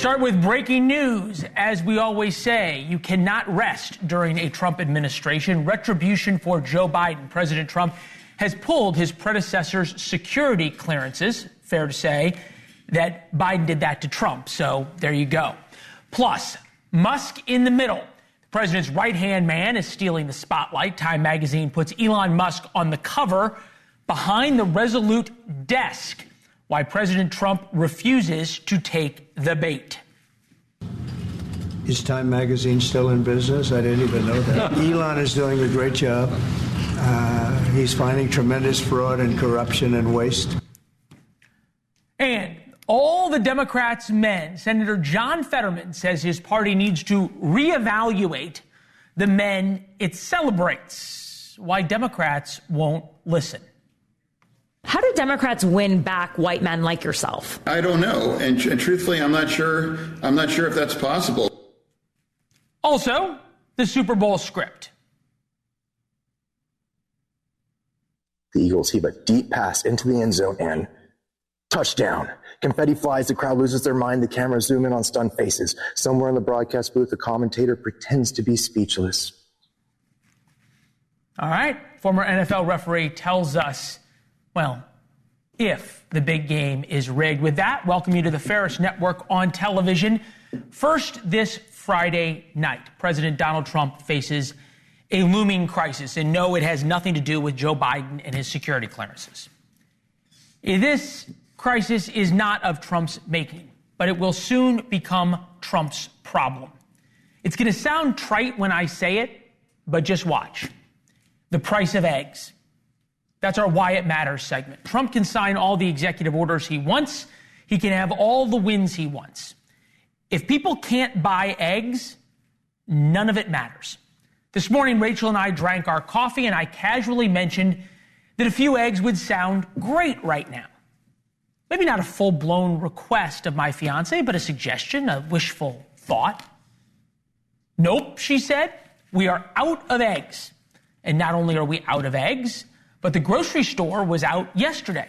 Start with breaking news. As we always say, you cannot rest during a Trump administration. Retribution for Joe Biden. President Trump has pulled his predecessor's security clearances. Fair to say that Biden did that to Trump. So there you go. Plus, Musk in the middle. The president's right-hand man is stealing the spotlight. Time magazine puts Elon Musk on the cover behind the Resolute desk. Why President Trump refuses to take the bait. Is Time magazine still in business? I didn't even know that. Elon is doing a great job. He's finding tremendous fraud and corruption and waste. And all the Democrats' men, Senator John Fetterman says his party needs to reevaluate the men it celebrates. Why Democrats won't listen. How do Democrats win back white men like yourself? I don't know. And truthfully, I'm not sure if that's possible. Also, the Super Bowl script. The Eagles heave a deep pass into the end zone and touchdown. Confetti flies, the crowd loses their mind, the cameras zoom in on stunned faces. Somewhere in the broadcast booth, the commentator pretends to be speechless. All right. Former NFL referee tells us, well, if the big game is rigged. With that, welcome you to the Ferris Network on television. First, this Friday night, President Donald Trump faces a looming crisis. And no, it has nothing to do with Joe Biden and his security clearances. This crisis is not of Trump's making, but it will soon become Trump's problem. It's going to sound trite when I say it, but just watch. The price of eggs. That's our Why It Matters segment. Trump can sign all the executive orders he wants. He can have all the wins he wants. If people can't buy eggs, none of it matters. This morning, Rachel and I drank our coffee, and I casually mentioned that a few eggs would sound great right now. Maybe not a full-blown request of my fiance, but a suggestion, a wishful thought. Nope, she said, we are out of eggs. And not only are we out of eggs, but the grocery store was out yesterday.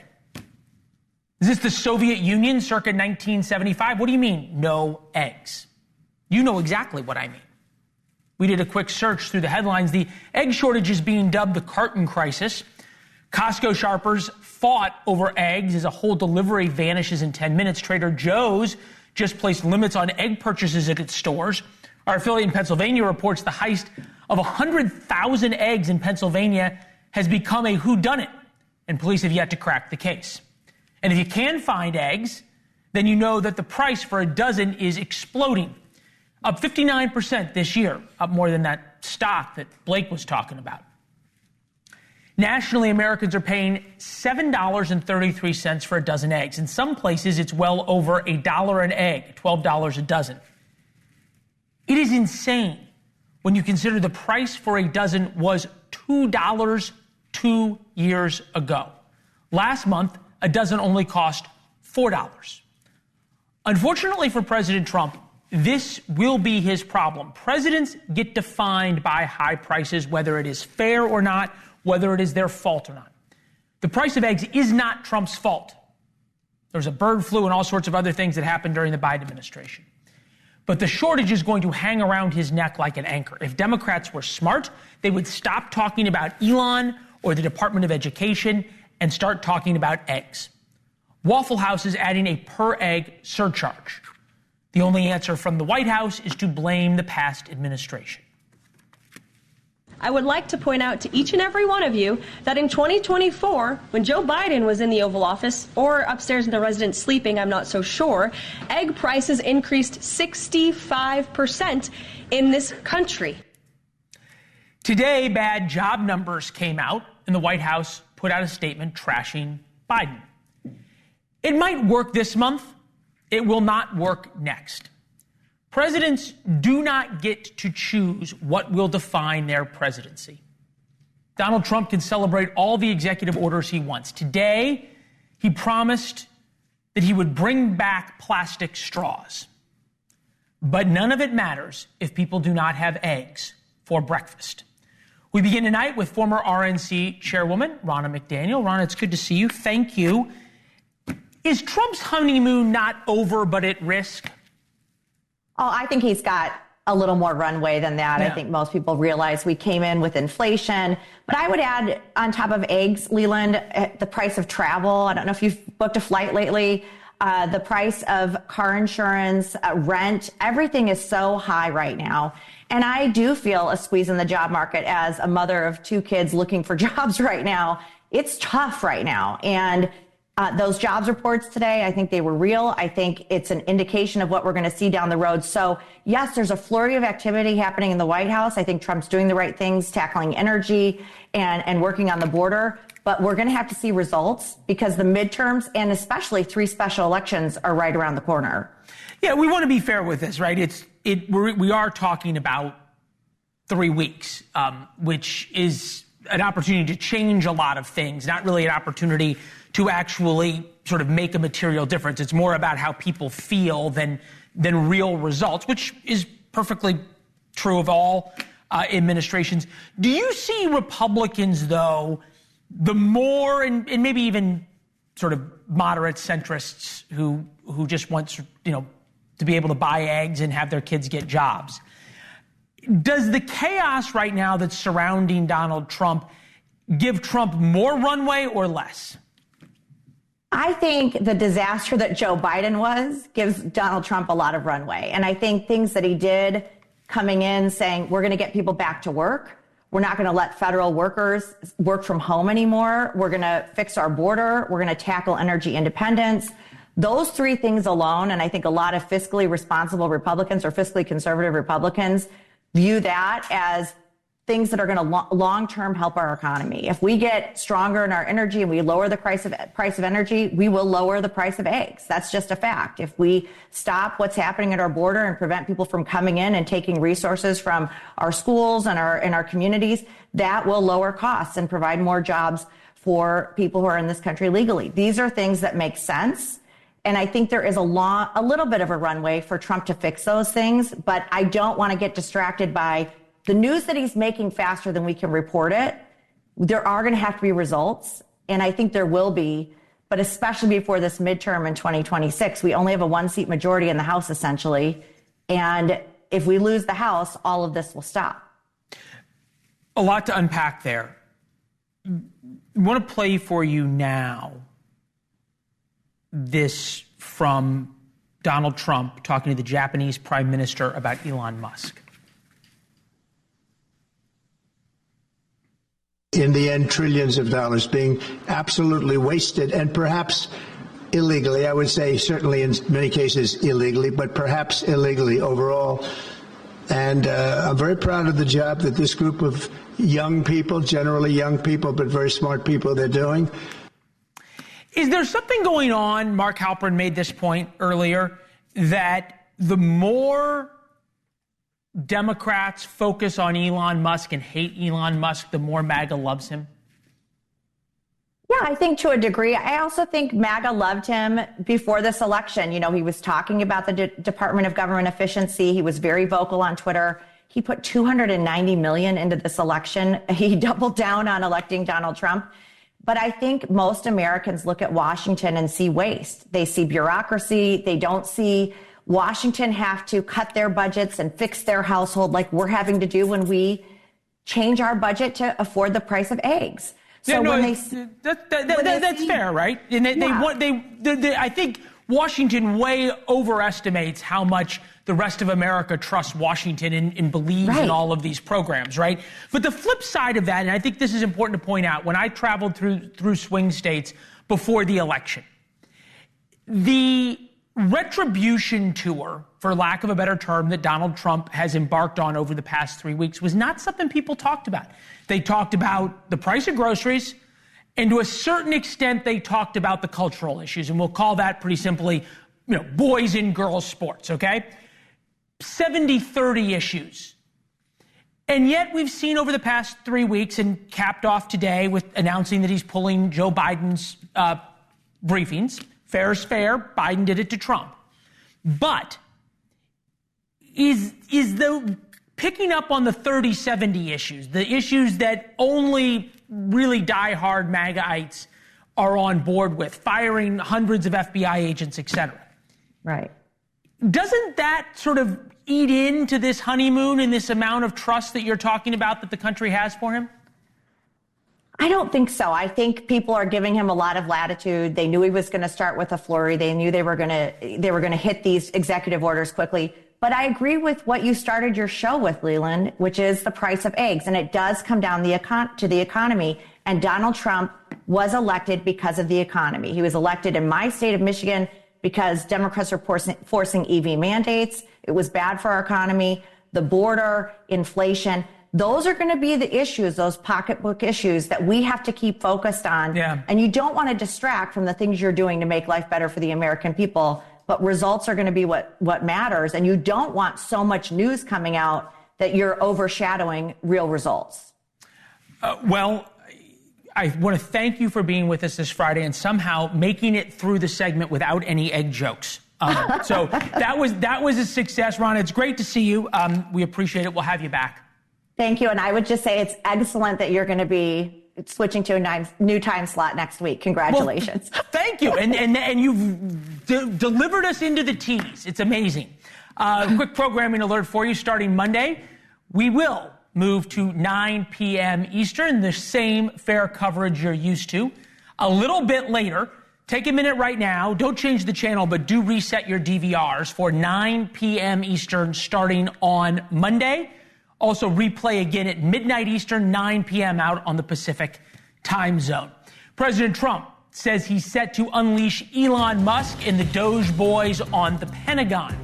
Is this the Soviet Union circa 1975? What do you mean, no eggs? You know exactly what I mean. We did a quick search through the headlines. The egg shortage is being dubbed the carton crisis. Costco shoppers fought over eggs as a whole delivery vanishes in 10 minutes. Trader Joe's just placed limits on egg purchases at its stores. Our affiliate in Pennsylvania reports the heist of 100,000 eggs in Pennsylvania has become a whodunit, and police have yet to crack the case. And if you can find eggs, then you know that the price for a dozen is exploding. Up 59% this year, up more than that stock that Blake was talking about. Nationally, Americans are paying $7.33 for a dozen eggs. In some places, it's well over $1 an egg, $12 a dozen. It is insane when you consider the price for a dozen was $2 2 years ago. Last month, a dozen only cost $4. Unfortunately for President Trump, this will be his problem. Presidents get defined by high prices, whether it is fair or not, whether it is their fault or not. The price of eggs is not Trump's fault. There's a bird flu and all sorts of other things that happened during the Biden administration. But the shortage is going to hang around his neck like an anchor. If Democrats were smart, they would stop talking about Elon or the Department of Education and start talking about eggs. Waffle House is adding a per-egg surcharge. The only answer from the White House is to blame the past administration. I would like to point out to each and every one of you that in 2024, when Joe Biden was in the Oval Office or upstairs in the residence sleeping, I'm not so sure, egg prices increased 65% in this country. Today, bad job numbers came out, and the White House put out a statement trashing Biden. It might work this month. It will not work next. Presidents do not get to choose what will define their presidency. Donald Trump can celebrate all the executive orders he wants. Today, he promised that he would bring back plastic straws. But none of it matters if people do not have eggs for breakfast. We begin tonight with former RNC chairwoman Ronna McDaniel. Ronna, it's good to see you. Thank you. Is Trump's honeymoon not over but at risk? Oh, I think he's got a little more runway than that. Yeah. I think most people realize we came in with inflation. But I would add on top of eggs, Leland, the price of travel. I don't know if you've booked a flight lately. The price of car insurance, rent, everything is so high right now. And I do feel a squeeze in the job market as a mother of 2 kids looking for jobs right now. It's tough right now. And those jobs reports today, I think they were real. I think it's an indication of what we're going to see down the road. So yes, there's a flurry of activity happening in the White House. I think Trump's doing the right things, tackling energy and working on the border. But we're going to have to see results because the midterms and especially 3 special elections are right around the corner. Yeah, we want to be fair with this, right? We are talking about 3 weeks, which is an opportunity to change a lot of things, not really an opportunity to actually sort of make a material difference. It's more about how people feel than real results, which is perfectly true of all administrations. Do you see Republicans, though, the more, and maybe even sort of moderate centrists who just want, to be able to buy eggs and have their kids get jobs, does the chaos right now that's surrounding Donald Trump give Trump more runway or less? I think the disaster that Joe Biden gives Donald Trump a lot of runway. And I think things that he did coming in saying, we're going to get people back to work. We're not going to let federal workers work from home anymore. We're going to fix our border. We're going to tackle energy independence. Those 3 things alone, and I think a lot of fiscally responsible Republicans or fiscally conservative Republicans view that as things that are going to long-term help our economy. If we get stronger in our energy and we lower the price of energy, we will lower the price of eggs. That's just a fact. If we stop what's happening at our border and prevent people from coming in and taking resources from our schools and our communities, that will lower costs and provide more jobs for people who are in this country legally. These are things that make sense. And I think there is a little bit of a runway for Trump to fix those things, but I don't want to get distracted by the news that he's making faster than we can report it. There are going to have to be results, and I think there will be, but especially before this midterm in 2026, we only have a 1-seat majority in the House, essentially. And if we lose the House, all of this will stop. A lot to unpack there. I want to play for you now this from Donald Trump talking to the Japanese Prime Minister about Elon Musk. In the end, trillions of dollars being absolutely wasted and perhaps illegally. I would say certainly in many cases illegally, but perhaps illegally overall. And I'm very proud of the job that this group of young people, generally young people, but very smart people, they're doing. Is there something going on, Mark Halperin made this point earlier, that the more Democrats focus on Elon Musk and hate Elon Musk, the more MAGA loves him? Yeah, I think to a degree. I also think MAGA loved him before this election. You know, he was talking about the Department of Government Efficiency. He was very vocal on Twitter. He put $290 million into this election. He doubled down on electing Donald Trump. But I think most Americans look at Washington and see waste. They see bureaucracy. They don't see Washington have to cut their budgets and fix their household like we're having to do when we change our budget to afford the price of eggs. So that's fair, right? And I think Washington way overestimates how much the rest of America trusts Washington and believes in all of these programs, right? But the flip side of that, and I think this is important to point out, when I traveled through swing states before the election, the retribution tour, for lack of a better term, that Donald Trump has embarked on over the past 3 weeks was not something people talked about. They talked about the price of groceries, and to a certain extent, they talked about the cultural issues, and we'll call that pretty simply, boys and girls sports, okay? 70-30 issues. And yet we've seen over the past 3 weeks, and capped off today with announcing that he's pulling Joe Biden's briefings. Fair is fair. Biden did it to Trump. But is the picking up on the 30-70 issues, the issues that only really diehard MAGAites are on board with, firing hundreds of FBI agents, et cetera. Right. Doesn't that sort of eat into this honeymoon and this amount of trust that you're talking about that the country has for him? I don't think so. I think people are giving him a lot of latitude. They knew he was going to start with a flurry. They knew they were going to hit these executive orders quickly. But I agree with what you started your show with, Leland, which is the price of eggs. And it does come down to the economy. And Donald Trump was elected because of the economy. He was elected in my state of Michigan because Democrats are forcing EV mandates. It was bad for our economy. The border, inflation. Those are going to be the issues, those pocketbook issues that we have to keep focused on. Yeah. And you don't want to distract from the things you're doing to make life better for the American people. But results are going to be what matters. And you don't want so much news coming out that you're overshadowing real results. Well, I want to thank you for being with us this Friday and somehow making it through the segment without any egg jokes. So that was a success, Ron. It's great to see you. We appreciate it. We'll have you back. Thank you. And I would just say it's excellent that you're going to be switching to a new time slot next week. Congratulations. Well, thank you. And you've delivered us into the tease. It's amazing. Quick programming alert for you. Starting Monday, we will move to 9 p.m. Eastern, the same fair coverage you're used to. A little bit later, take a minute right now. Don't change the channel, but do reset your DVRs for 9 p.m. Eastern starting on Monday. Also replay again at midnight Eastern, 9 p.m. out on the Pacific time zone. President Trump says he's set to unleash Elon Musk and the DOGE boys on the Pentagon.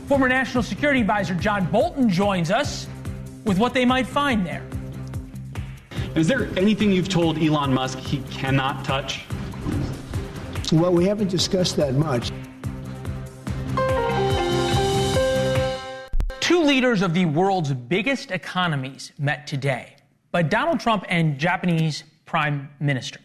Former National Security Advisor John Bolton joins us with what they might find there. Is there anything you've told Elon Musk he cannot touch? Well, we haven't discussed that much. Two leaders of the world's biggest economies met today, but Donald Trump and Japanese Prime Minister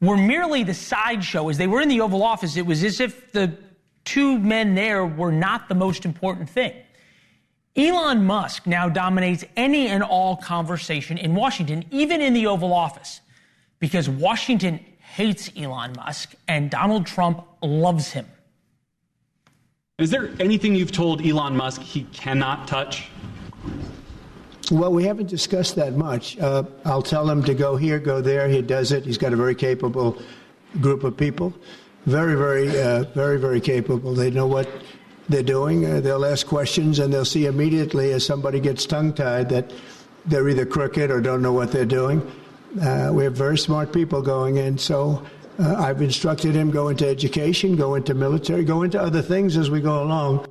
were merely the sideshow. As they were in the Oval Office, it was as if the two men there were not the most important thing. Elon Musk now dominates any and all conversation in Washington, even in the Oval Office, because Washington hates Elon Musk and Donald Trump loves him. Is there anything you've told Elon Musk he cannot touch? Well, we haven't discussed that much. I'll tell him to go here, go there. He does it. He's got a very capable group of people. Very, very capable. They know what they're doing. They'll ask questions, and they'll see immediately as somebody gets tongue-tied that they're either crooked or don't know what they're doing. We have very smart people going in, so I've instructed him go into education, go into military, go into other things as we go along.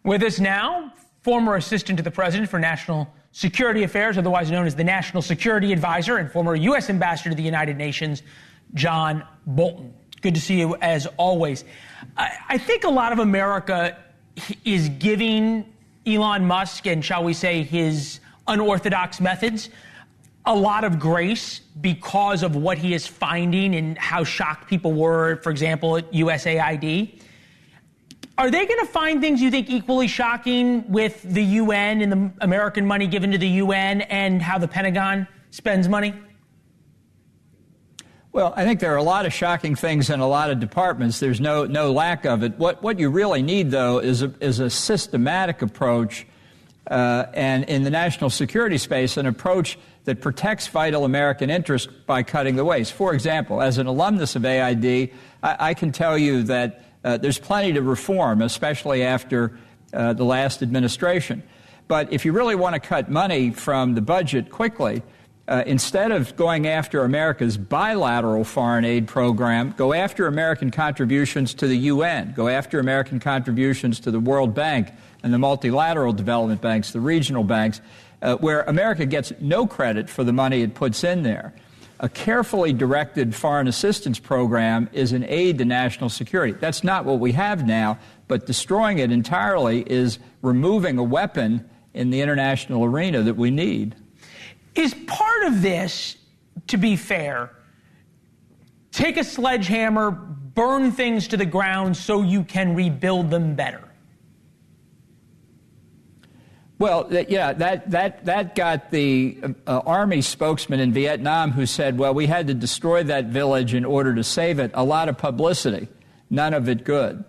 With us now, former Assistant to the President for National Security Affairs, otherwise known as the National Security Advisor, and former U.S. Ambassador to the United Nations, John Bolton. Good to see you, as always. I think a lot of America is giving Elon Musk and, shall we say, his unorthodox methods a lot of grace because of what he is finding and how shocked people were, for example, at USAID. Are they going to find things you think equally shocking with the UN and the American money given to the UN and how the Pentagon spends money? Well, I think there are a lot of shocking things in a lot of departments. There's no lack of it. What you really need, though, is a systematic approach, and in the national security space, an approach that protects vital American interests by cutting the waste. For example, as an alumnus of AID, I can tell you that there's plenty to reform, especially after the last administration. But if you really want to cut money from the budget quickly, instead of going after America's bilateral foreign aid program, go after American contributions to the UN, go after American contributions to the World Bank and the multilateral development banks, the regional banks, where America gets no credit for the money it puts in there. A carefully directed foreign assistance program is an aid to national security. That's not what we have now, but destroying it entirely is removing a weapon in the international arena that we need. Is part of this, to be fair, take a sledgehammer, burn things to the ground so you can rebuild them better? Well, yeah, that got the Army spokesman in Vietnam who said, well, we had to destroy that village in order to save it, a lot of publicity, none of it good.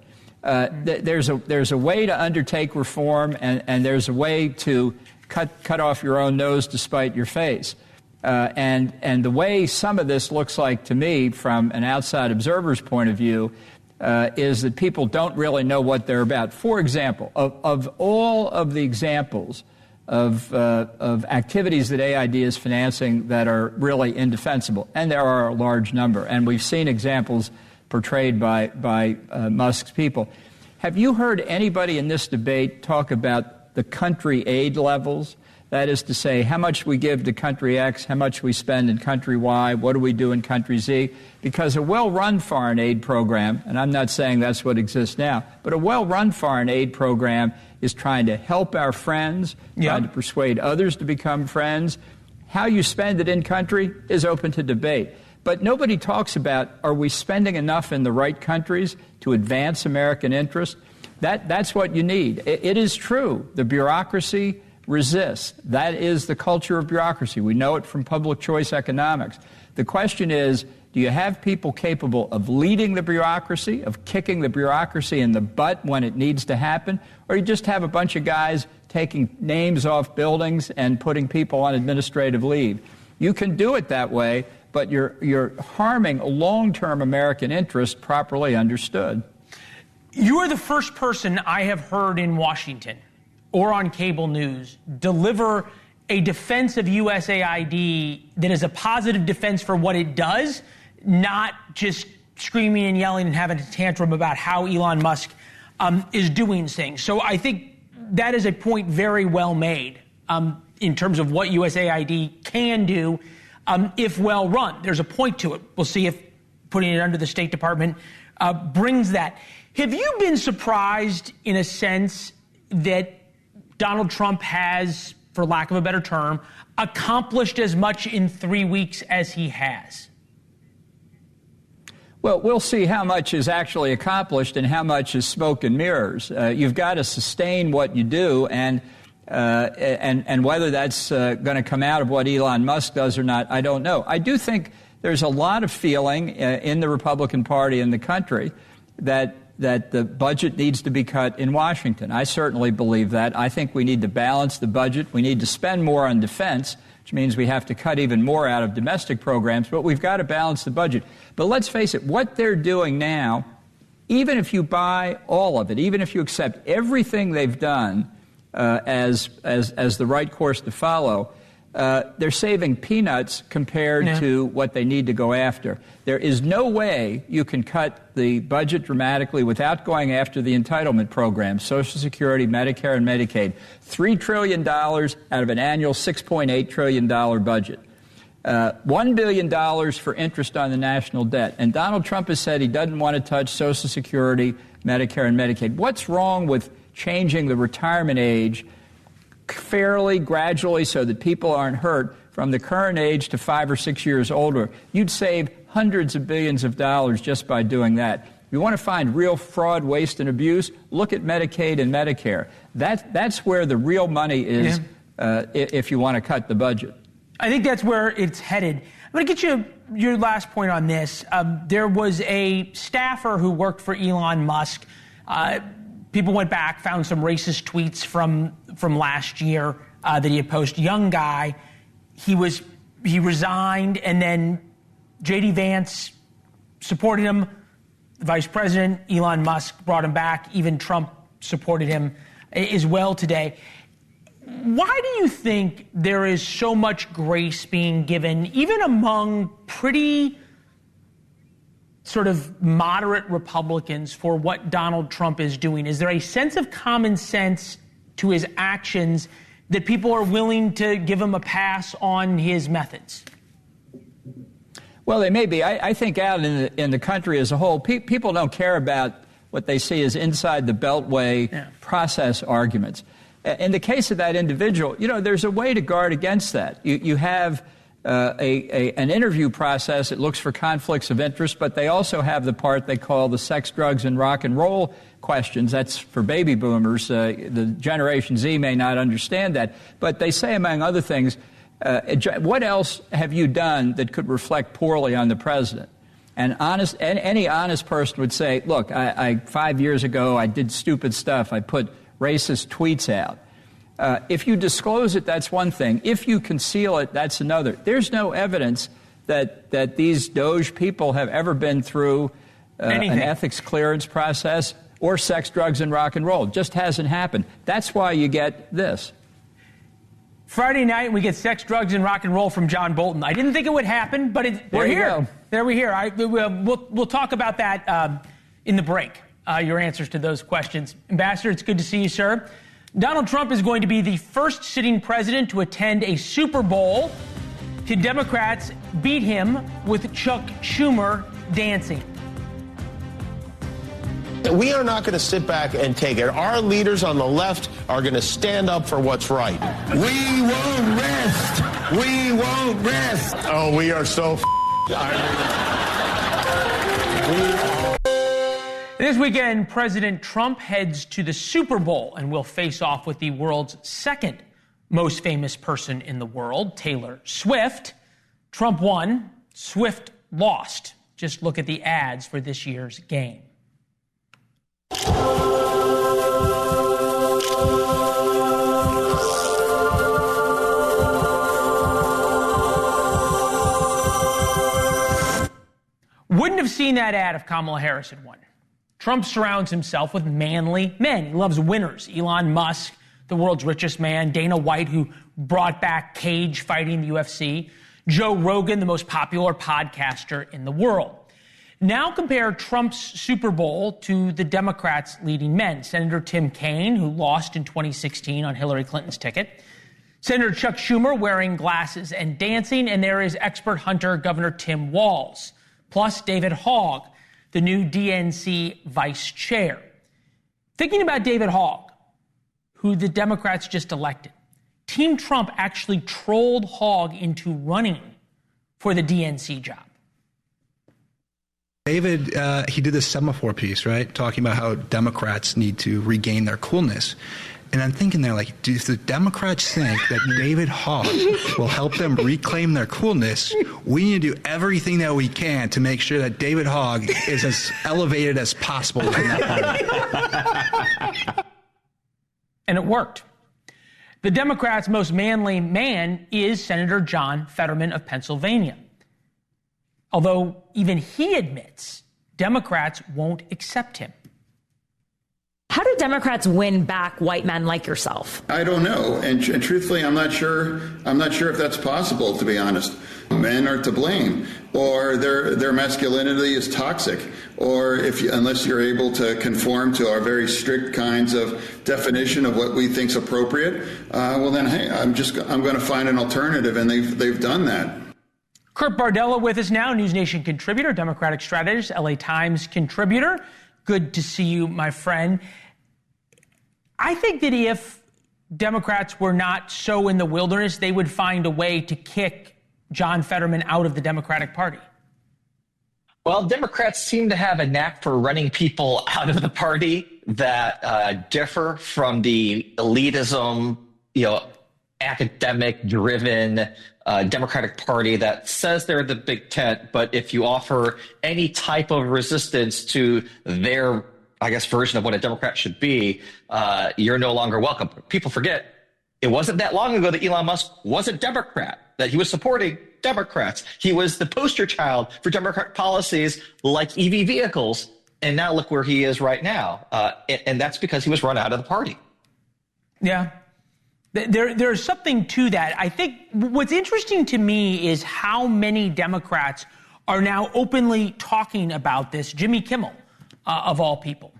There's a way to undertake reform, and there's a way to cut off your own nose to spite your face. And the way some of this looks like to me, from an outside observer's point of view, is that people don't really know what they're about. For example, of all of the examples of activities that AID is financing that are really indefensible, and there are a large number, and we've seen examples portrayed by Musk's people. Have you heard anybody in this debate talk about the country aid levels? That is to say, how much we give to country X, how much we spend in country Y, what do we do in country Z? Because a well-run foreign aid program, and I'm not saying that's what exists now, but a well-run foreign aid program is trying to help our friends, trying to persuade others to become friends. How you spend it in country is open to debate. But nobody talks about, are we spending enough in the right countries to advance American interests? That's what you need. It is true. The bureaucracy resists. That is the culture of bureaucracy. We know it from public choice economics. The question is, do you have people capable of leading the bureaucracy, of kicking the bureaucracy in the butt when it needs to happen, or you just have a bunch of guys taking names off buildings and putting people on administrative leave? You can do it that way, but you're harming a long-term American interest properly understood. You are the first person I have heard in Washington or on cable news deliver a defense of USAID that is a positive defense for what it does, not just screaming and yelling and having a tantrum about how Elon Musk is doing things. So I think that is a point very well made in terms of what USAID can do if well run. There's a point to it. We'll see if putting it under the State Department brings that. Have you been surprised, in a sense, that Donald Trump has, for lack of a better term, accomplished as much in 3 weeks as he has? Well, we'll see how much is actually accomplished and how much is smoke and mirrors. You've got to sustain what you do, and whether that's going to come out of what Elon Musk does or not, I don't know. I do think there's a lot of feeling in the Republican Party in the country that the budget needs to be cut in Washington. I certainly believe that. I think we need to balance the budget. We need to spend more on defense, which means we have to cut even more out of domestic programs, but we've got to balance the budget. But let's face it, what they're doing now, even if you buy all of it, even if you accept everything they've done as the right course to follow, they're saving peanuts compared to what they need to go after. There is no way you can cut the budget dramatically without going after the entitlement programs, Social Security, Medicare, and Medicaid. $3 trillion out of an annual $6.8 trillion budget. $1 billion for interest on the national debt. And Donald Trump has said he doesn't want to touch Social Security, Medicare, and Medicaid. What's wrong with changing the retirement age fairly, gradually, so that people aren't hurt from the current age to 5 or 6 years older? You'd save hundreds of billions of dollars just by doing that. If you want to find real fraud, waste, and abuse, look at Medicaid and Medicare. That's where the real money is if you want to cut the budget. I think that's where it's headed. I'm going to get you your last point on this. There was a staffer who worked for Elon Musk. People went back, found some racist tweets from last year that he had posted. Young guy, he resigned, and then J.D. Vance supported him. The vice president, Elon Musk, brought him back. Even Trump supported him as well today. Why do you think there is so much grace being given, even among pretty sort of moderate Republicans, for what Donald Trump is doing? Is there a sense of common sense to his actions that people are willing to give him a pass on his methods? Well, they may be. I think out in the country as a whole, people don't care about what they see as inside the Beltway process arguments. In the case of that individual, there's a way to guard against that. You have an interview process that looks for conflicts of interest, but they also have the part they call the sex, drugs, and rock and roll questions. That's for baby boomers. The Generation Z may not understand that. But they say, among other things, what else have you done that could reflect poorly on the president? And any honest person would say, look, I 5 years ago, I did stupid stuff. I put racist tweets out. If you disclose it, that's one thing. If you conceal it, that's another. There's no evidence that these DOGE people have ever been through an ethics clearance process or sex, drugs, and rock and roll. It just hasn't happened. That's why you get this. Friday night, we get sex, drugs, and rock and roll from John Bolton. I didn't think it would happen, but we're here. Go. There we're here. We'll talk about that in the break, your answers to those questions. Ambassador, it's good to see you, sir. Donald Trump is going to be the first sitting president to attend a Super Bowl. Can Democrats beat him with Chuck Schumer dancing? We are not going to sit back and take it. Our leaders on the left are going to stand up for what's right. We won't rest. We won't rest. Oh, we are so This weekend, President Trump heads to the Super Bowl and will face off with the world's second most famous person in the world, Taylor Swift. Trump won, Swift lost. Just look at the ads for this year's game. Wouldn't have seen that ad if Kamala Harris had won. Trump surrounds himself with manly men. He loves winners. Elon Musk, the world's richest man. Dana White, who brought back cage fighting in the UFC. Joe Rogan, the most popular podcaster in the world. Now compare Trump's Super Bowl to the Democrats' leading men. Senator Tim Kaine, who lost in 2016 on Hillary Clinton's ticket. Senator Chuck Schumer wearing glasses and dancing. And there is expert hunter Governor Tim Walz. Plus David Hogg, the new DNC vice chair. Thinking about David Hogg, who the Democrats just elected, Team Trump actually trolled Hogg into running for the DNC job. David, he did this semaphore piece, right, talking about how Democrats need to regain their coolness. And I'm thinking there, like, do the Democrats think that David Hogg will help them reclaim their coolness? We need to do everything that we can to make sure that David Hogg is as elevated as possible in that party. And it worked. The Democrats' most manly man is Senator John Fetterman of Pennsylvania. Although even he admits Democrats won't accept him. How do Democrats win back white men like yourself? I don't know. And truthfully, I'm not sure if that's possible, to be honest. Men are to blame, or their masculinity is toxic, or unless you're able to conform to our very strict kinds of definition of what we think's appropriate, well then, hey, I'm going to find an alternative, and they've done that. Kurt Bardella with us now, NewsNation contributor, Democratic strategist, LA Times contributor. Good to see you, my friend. I think that if Democrats were not so in the wilderness, they would find a way to kick John Fetterman out of the Democratic Party. Well, Democrats seem to have a knack for running people out of the party that differ from the elitism, academic-driven Democratic Party that says they're the big tent, but if you offer any type of resistance to their, version of what a Democrat should be, you're no longer welcome. People forget it wasn't that long ago that Elon Musk was a Democrat, that he was supporting Democrats. He was the poster child for Democratic policies like EV vehicles, and now look where he is right now. And that's because he was run out of the party. Yeah. There's something to that. I think what's interesting to me is how many Democrats are now openly talking about this. Jimmy Kimmel, of all people.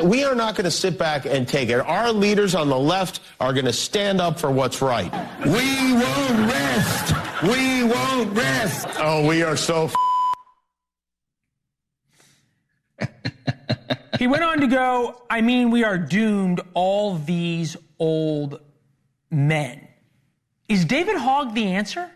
We are not going to sit back and take it. Our leaders on the left are going to stand up for what's right. We won't rest. We won't rest. Oh, we are so He went on to go, we are doomed, all these old men. Is David Hogg the answer?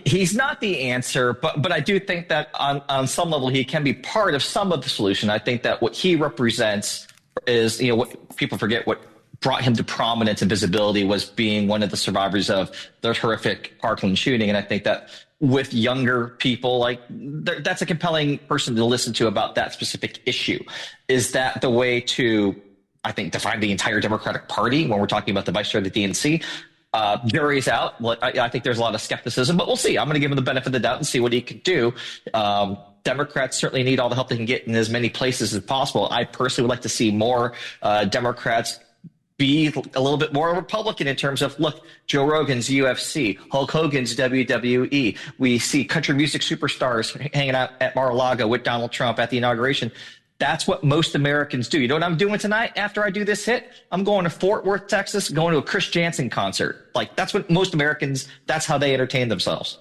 He's not the answer, but I do think that on some level he can be part of some of the solution. I think that what he represents is, what people forget what brought him to prominence and visibility was being one of the survivors of the horrific Parkland shooting. And I think that with younger people, like that's a compelling person to listen to about that specific issue. Is that the way to, I think, define the entire Democratic Party when we're talking about the vice chair of the DNC? Jury's out. I think there's a lot of skepticism, but we'll see. I'm going to give him the benefit of the doubt and see what he can do. Democrats certainly need all the help they can get in as many places as possible. I personally would like to see more Democrats be a little bit more Republican in terms of, look, Joe Rogan's UFC, Hulk Hogan's WWE. We see country music superstars hanging out at Mar-a-Lago with Donald Trump at the inauguration. That's what most Americans do. You know what I'm doing tonight after I do this hit? I'm going to Fort Worth, Texas, going to a Chris Jansen concert. Like, that's what most Americans, that's how they entertain themselves.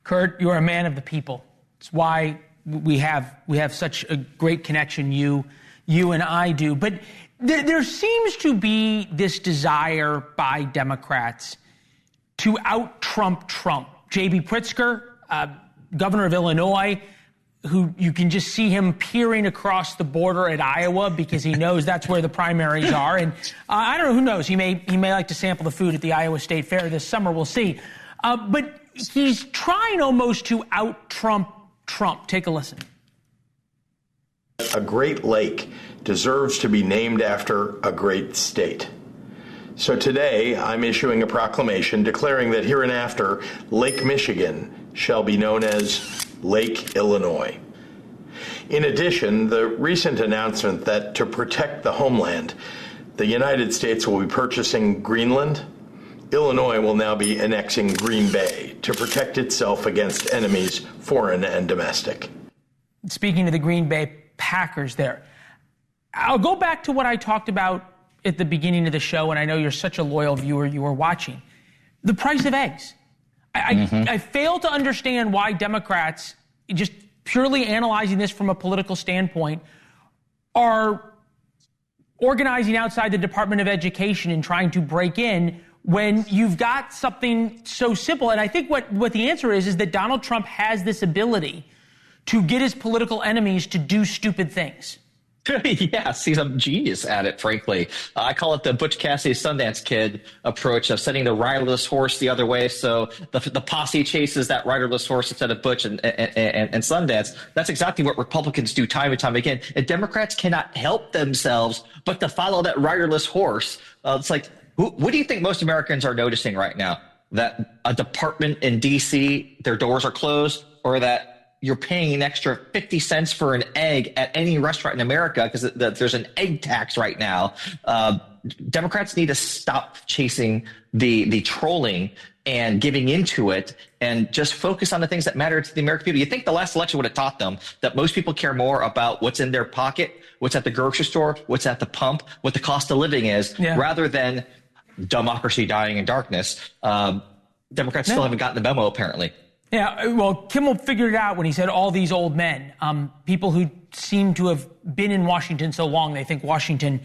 Kurt, you're a man of the people. It's why we have such a great connection, you and I do. But there seems to be this desire by Democrats to out-Trump Trump. J.B. Pritzker, governor of Illinois, who you can just see him peering across the border at Iowa because he knows that's where the primaries are. And I don't know, who knows? He may like to sample the food at the Iowa State Fair this summer. We'll see. But he's trying almost to out-Trump Trump. Take a listen. A great lake deserves to be named after a great state. So today, I'm issuing a proclamation declaring that hereinafter, Lake Michigan shall be known as Lake Illinois. In addition, the recent announcement that to protect the homeland, the United States will be purchasing Greenland, Illinois will now be annexing Green Bay to protect itself against enemies, foreign and domestic. Speaking of the Green Bay Packers there, I'll go back to what I talked about at the beginning of the show, and I know you're such a loyal viewer, you were watching. The price of eggs. I fail to understand why Democrats, just purely analyzing this from a political standpoint, are organizing outside the Department of Education and trying to break in when you've got something so simple. And I think what the answer is that Donald Trump has this ability to get his political enemies to do stupid things. Yes, he's a genius at it, frankly. I call it the Butch Cassidy Sundance Kid approach of sending the riderless horse the other way. So the posse chases that riderless horse instead of Butch and Sundance. That's exactly what Republicans do time and time again. And Democrats cannot help themselves but to follow that riderless horse. It's like, what do you think most Americans are noticing right now? That a department in D.C., their doors are closed, or that you're paying an extra 50 cents for an egg at any restaurant in America because there's an egg tax right now. Democrats need to stop chasing the trolling and giving into it and just focus on the things that matter to the American people. You think the last election would have taught them that most people care more about what's in their pocket, what's at the grocery store, what's at the pump, what the cost of living is, rather than democracy dying in darkness. Democrats still haven't gotten the memo, apparently. Yeah, well, Kimmel figured it out when he said all these old men, people who seem to have been in Washington so long, they think Washington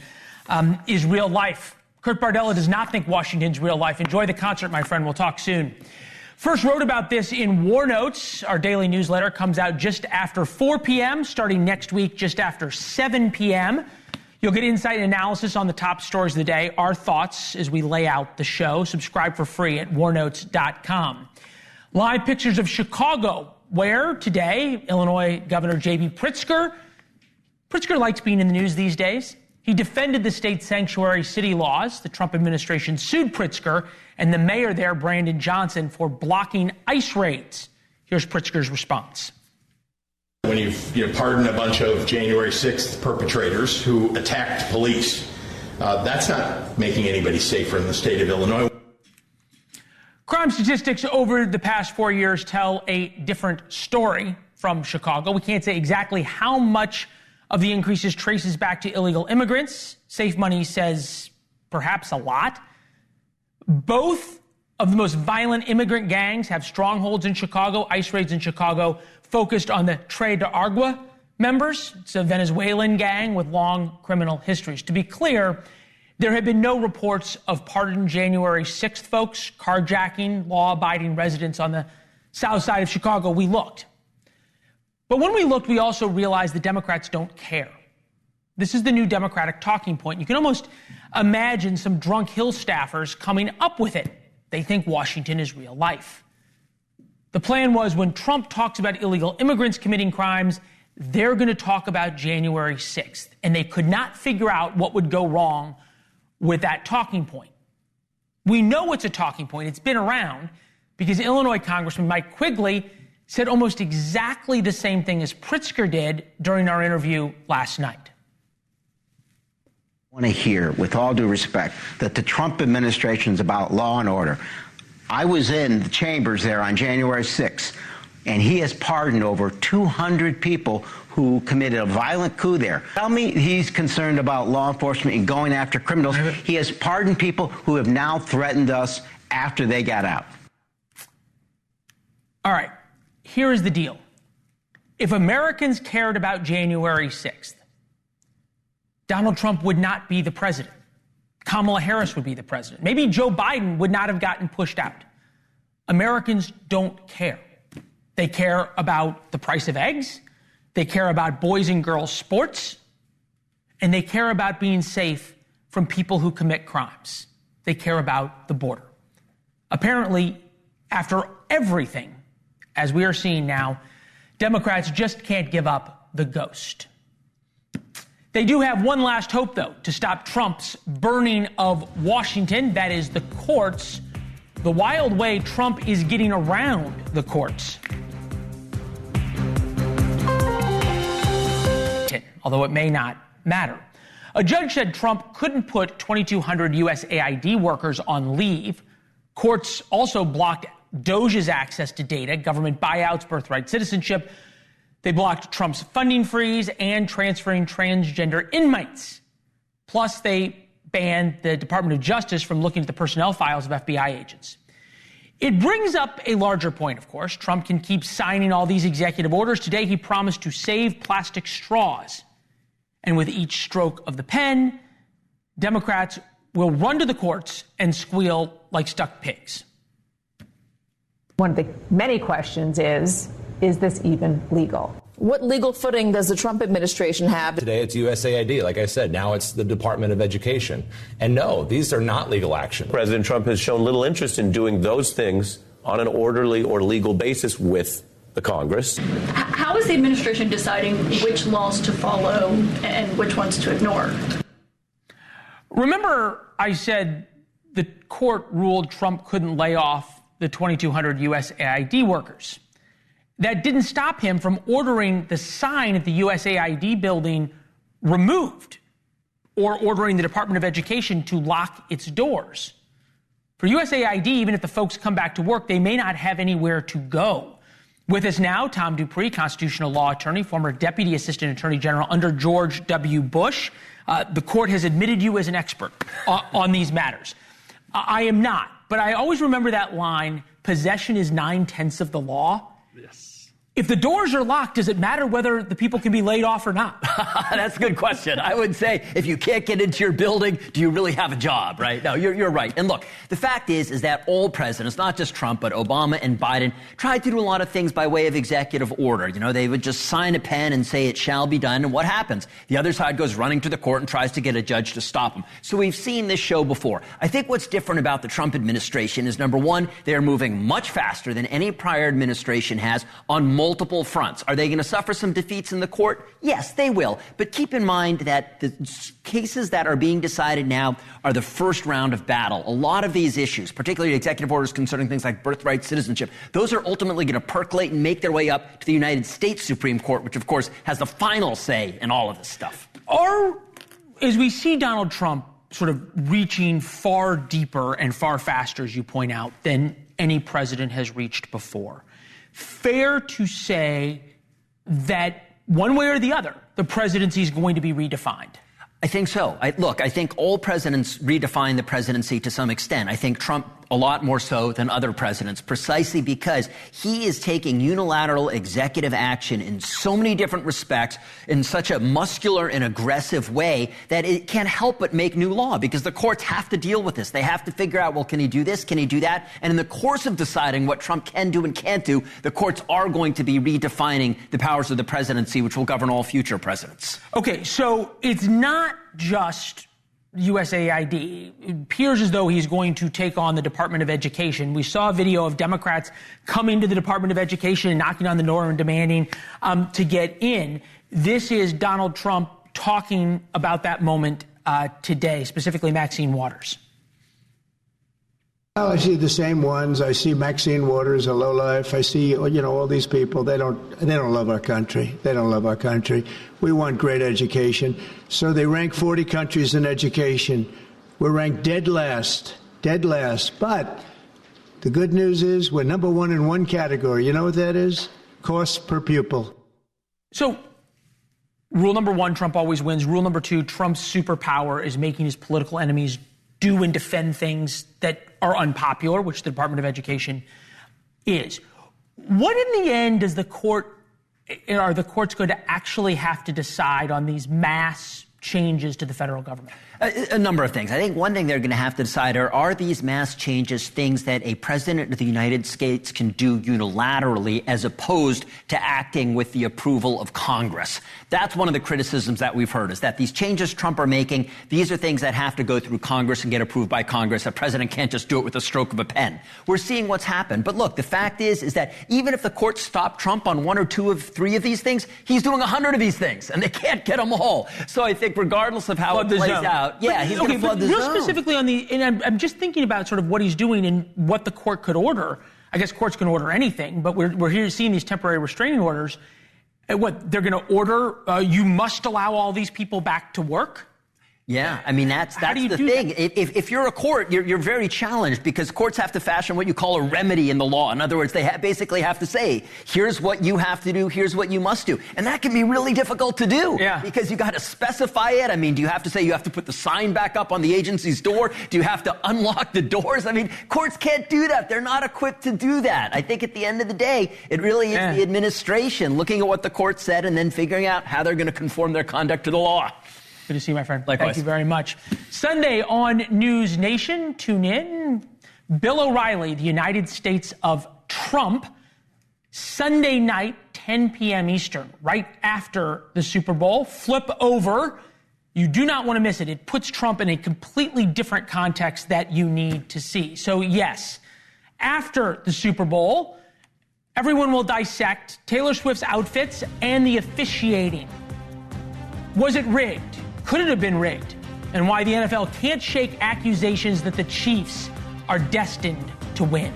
is real life. Kurt Bardella does not think Washington's real life. Enjoy the concert, my friend. We'll talk soon. First wrote about this in War Notes. Our daily newsletter comes out just after 4 p.m., starting next week just after 7 p.m. You'll get insight and analysis on the top stories of the day, our thoughts as we lay out the show. Subscribe for free at warnotes.com. Live pictures of Chicago, where today, Illinois Governor J.B. Pritzker likes being in the news these days. He defended the state's sanctuary city laws. The Trump administration sued Pritzker and the mayor there, Brandon Johnson, for blocking ICE raids. Here's Pritzker's response. When you pardon a bunch of January 6th perpetrators who attacked police, that's not making anybody safer in the state of Illinois. Crime statistics over the past 4 years tell a different story from Chicago. We can't say exactly how much of the increases traces back to illegal immigrants. Safe Money says perhaps a lot. Both of the most violent immigrant gangs have strongholds in Chicago. ICE raids in Chicago focused on the Tres de Agua members. It's a Venezuelan gang with long criminal histories. To be clear, there have been no reports of pardoned January 6th folks carjacking law-abiding residents on the south side of Chicago. We looked. But when we looked, we also realized the Democrats don't care. This is the new Democratic talking point. You can almost imagine some drunk Hill staffers coming up with it. They think Washington is real life. The plan was when Trump talks about illegal immigrants committing crimes, they're going to talk about January 6th. And they could not figure out what would go wrong with that talking point. We know it's a talking point. It's been around because Illinois Congressman Mike Quigley said almost exactly the same thing as Pritzker did during our interview last night. I want to hear, with all due respect, that the Trump administration is about law and order. I was in the chambers there on January 6th, and he has pardoned over 200 people who committed a violent coup there. Tell me he's concerned about law enforcement and going after criminals. He has pardoned people who have now threatened us after they got out. All right, here is the deal. If Americans cared about January 6th, Donald Trump would not be the president. Kamala Harris would be the president. Maybe Joe Biden would not have gotten pushed out. Americans don't care. They care about the price of eggs. They care about boys and girls sports. And they care about being safe from people who commit crimes. They care about the border. Apparently, after everything, as we are seeing now, Democrats just can't give up the ghost. They do have one last hope, though, to stop Trump's burning of Washington, that is the courts, the wild way Trump is getting around the courts. Although it may not matter. A judge said Trump couldn't put 2,200 USAID workers on leave. Courts also blocked DOGE's access to data, government buyouts, birthright citizenship. They blocked Trump's funding freeze and transferring transgender inmates. Plus, they banned the Department of Justice from looking at the personnel files of FBI agents. It brings up a larger point, of course. Trump can keep signing all these executive orders. Today, he promised to save plastic straws. And with each stroke of the pen, Democrats will run to the courts and squeal like stuck pigs. One of the many questions is this even legal? What legal footing does the Trump administration have? Today it's USAID. Like I said, now it's the Department of Education. And no, these are not legal action. President Trump has shown little interest in doing those things on an orderly or legal basis with the Congress. How is the administration deciding which laws to follow and which ones to ignore? Remember, I said the court ruled Trump couldn't lay off the 2,200 USAID workers. That didn't stop him from ordering the sign at the USAID building removed or ordering the Department of Education to lock its doors. For USAID, even if the folks come back to work, they may not have anywhere to go. With us now, Tom Dupree, constitutional law attorney, former Deputy Assistant Attorney General under George W. Bush. The court has admitted you as an expert on these matters. I am not, but I always remember that line, possession is 9/10 of the law. Yes. If the doors are locked, does it matter whether the people can be laid off or not? That's a good question. I would say if you can't get into your building, do you really have a job, right? No, you're right. And look, the fact is that all presidents, not just Trump, but Obama and Biden, tried to do a lot of things by way of executive order. You know, they would just sign a pen and say it shall be done. And what happens? The other side goes running to the court and tries to get a judge to stop them. So we've seen this show before. I think what's different about the Trump administration is, number one, they're moving much faster than any prior administration has on multiple fronts. Are they going to suffer some defeats in the court? Yes, they will. But keep in mind that the cases that are being decided now are the first round of battle. A lot of these issues, particularly executive orders concerning things like birthright citizenship, those are ultimately going to percolate and make their way up to the United States Supreme Court, which of course has the final say in all of this stuff. Or, as we see Donald Trump sort of reaching far deeper and far faster, as you point out, than any president has reached before, fair to say that one way or the other, the presidency is going to be redefined? I think so. I think all presidents redefine the presidency to some extent. I think Trump a lot more so than other presidents, precisely because he is taking unilateral executive action in so many different respects in such a muscular and aggressive way that it can't help but make new law, because the courts have to deal with this. They have to figure out, well, can he do this? Can he do that? And in the course of deciding what Trump can do and can't do, the courts are going to be redefining the powers of the presidency, which will govern all future presidents. Okay, so it's not just USAID. It appears as though he's going to take on the Department of Education. We saw a video of Democrats coming to the Department of Education and knocking on the door and demanding to get in. This is Donald Trump talking about that moment today, specifically Maxine Waters. Well, I see the same ones. I see Maxine Waters, a lowlife. I see, all these people. They don't love our country. They don't love our country. We want great education. So they rank 40 countries in education. We're ranked dead last. But the good news is we're number one in one category. You know what that is? Cost per pupil. So rule number one, Trump always wins. Rule number two, Trump's superpower is making his political enemies do and defend things that are unpopular, which the Department of Education is. What in the end are the courts going to actually have to decide on these mass changes to the federal government? A number of things. I think one thing they're going to have to decide are these mass changes things that a president of the United States can do unilaterally as opposed to acting with the approval of Congress. That's one of the criticisms that we've heard, is that these changes Trump are making, these are things that have to go through Congress and get approved by Congress. A president can't just do it with a stroke of a pen. We're seeing what's happened. But look, the fact is that even if the courts stop Trump on one or two of three of these things, he's doing 100 of these things, and they can't get them all. So I think regardless of how it plays out, he's going to flood the zone. Real specifically and I'm just thinking about sort of what he's doing and what the court could order. I guess courts can order anything, but we're here seeing these temporary restraining orders. What they're going to order? You must allow all these people back to work. Yeah, I mean, that's the thing. If you're a court, you're very challenged, because courts have to fashion what you call a remedy in the law. In other words, they basically have to say, here's what you have to do, here's what you must do. And that can be really difficult to do, because you got to specify it. I mean, do you have to say you have to put the sign back up on the agency's door? Do you have to unlock the doors? I mean, courts can't do that. They're not equipped to do that. I think at the end of the day, it really is the administration looking at what the court said and then figuring out how they're going to conform their conduct to the law. Good to see you, my friend. Likewise. Thank you very much. Sunday on NewsNation, tune in. Bill O'Reilly, the United States of Trump, Sunday night, 10 p.m. Eastern, right after the Super Bowl. Flip over. You do not want to miss it. It puts Trump in a completely different context that you need to see. So, yes, after the Super Bowl, everyone will dissect Taylor Swift's outfits and the officiating. Was it rigged? Could it have been rigged? And why the NFL can't shake accusations that the Chiefs are destined to win.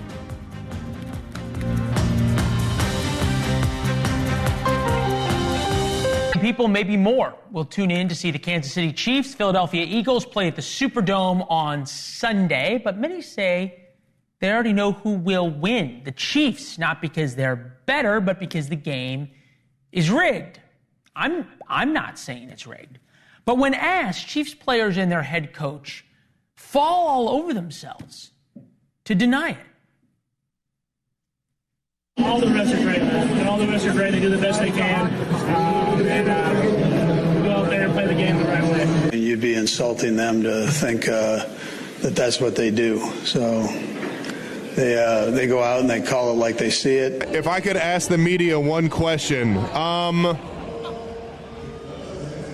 People, maybe more, will tune in to see the Kansas City Chiefs, Philadelphia Eagles play at the Superdome on Sunday. But many say they already know who will win. The Chiefs, not because they're better, but because the game is rigged. I'm not saying it's rigged. But when asked, Chiefs players and their head coach fall all over themselves to deny it. All the refs are great, man. All the refs are great. They do the best they can. And go out there and play the game the right way. You'd be insulting them to think that that's what they do. So they go out and they call it like they see it. If I could ask the media one question,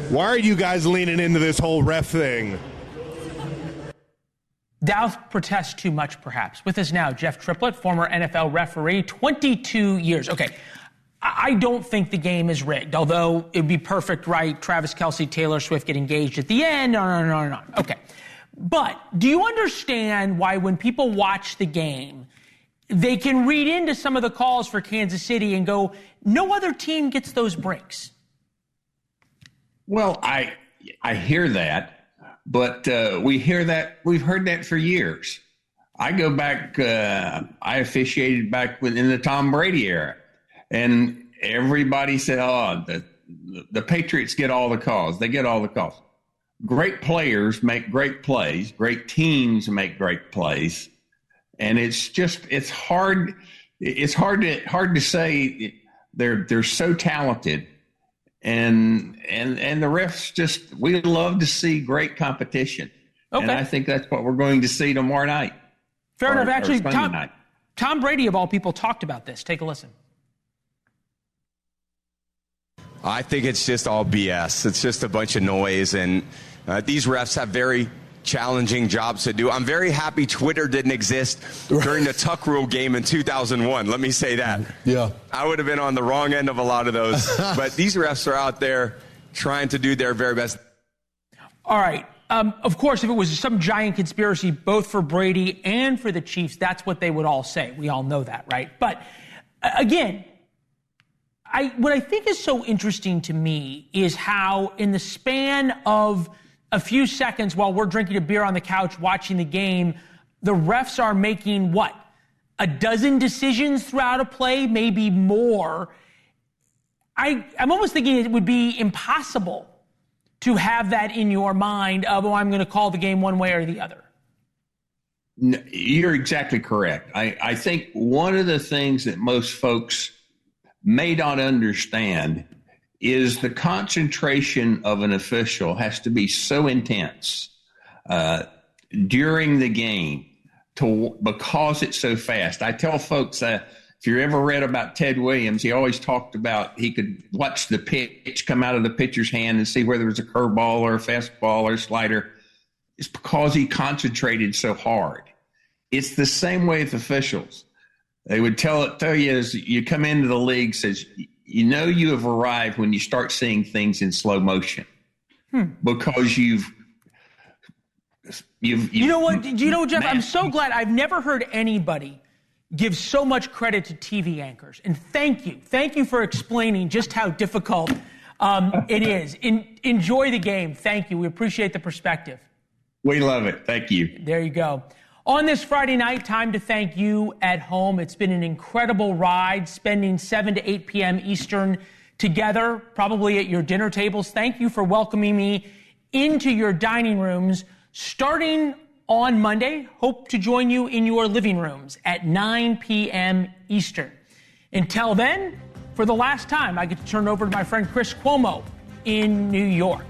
why are you guys leaning into this whole ref thing? Dow protests too much, perhaps. With us now, Jeff Triplett, former NFL referee, 22 years. Okay, I don't think the game is rigged, although it would be perfect, right? Travis Kelce, Taylor Swift get engaged at the end, on. Okay. But do you understand why when people watch the game, they can read into some of the calls for Kansas City and go, no other team gets those breaks? Well, I hear that, but we've heard that for years. I go back, I officiated back in the Tom Brady era, and everybody said, oh, the Patriots get all the calls. They get all the calls. Great players make great plays. Great teams make great plays. And it's hard to say. They're so talented, and the refs we love to see great competition. Okay. And I think that's what we're going to see tomorrow night. Fair enough. Actually, Tom Brady, of all people, talked about this. Take a listen. I think it's just all BS. It's just a bunch of noise, and these refs have very challenging jobs to do. I'm very happy Twitter didn't exist during the Tuck Rule game in 2001. Let me say that. Yeah. I would have been on the wrong end of a lot of those. But these refs are out there trying to do their very best. All right. Of course, if it was some giant conspiracy, both for Brady and for the Chiefs, that's what they would all say. We all know that, right? But again, what I think is so interesting to me is how in the span of a few seconds while we're drinking a beer on the couch watching the game, the refs are making what? A dozen decisions throughout a play, maybe more. I'm almost thinking it would be impossible to have that in your mind of, I'm going to call the game one way or the other. No, you're exactly correct. I think one of the things that most folks may not understand is the concentration of an official has to be so intense during the game because it's so fast. I tell folks if you ever read about Ted Williams, he always talked about he could watch the pitch come out of the pitcher's hand and see whether it was a curveball or a fastball or a slider. It's because he concentrated so hard. It's the same way with officials. They would tell you as you come into the league, says, you know you have arrived when you start seeing things in slow motion because you've you know what? Do you know, Jeff? I'm so glad. I've never heard anybody give so much credit to TV anchors. And thank you for explaining just how difficult it is. Enjoy the game. Thank you. We appreciate the perspective. We love it. Thank you. There you go. On this Friday night, time to thank you at home. It's been an incredible ride, spending 7 to 8 p.m. Eastern together, probably at your dinner tables. Thank you for welcoming me into your dining rooms. Starting on Monday, hope to join you in your living rooms at 9 p.m. Eastern. Until then, for the last time, I get to turn it over to my friend Chris Cuomo in New York.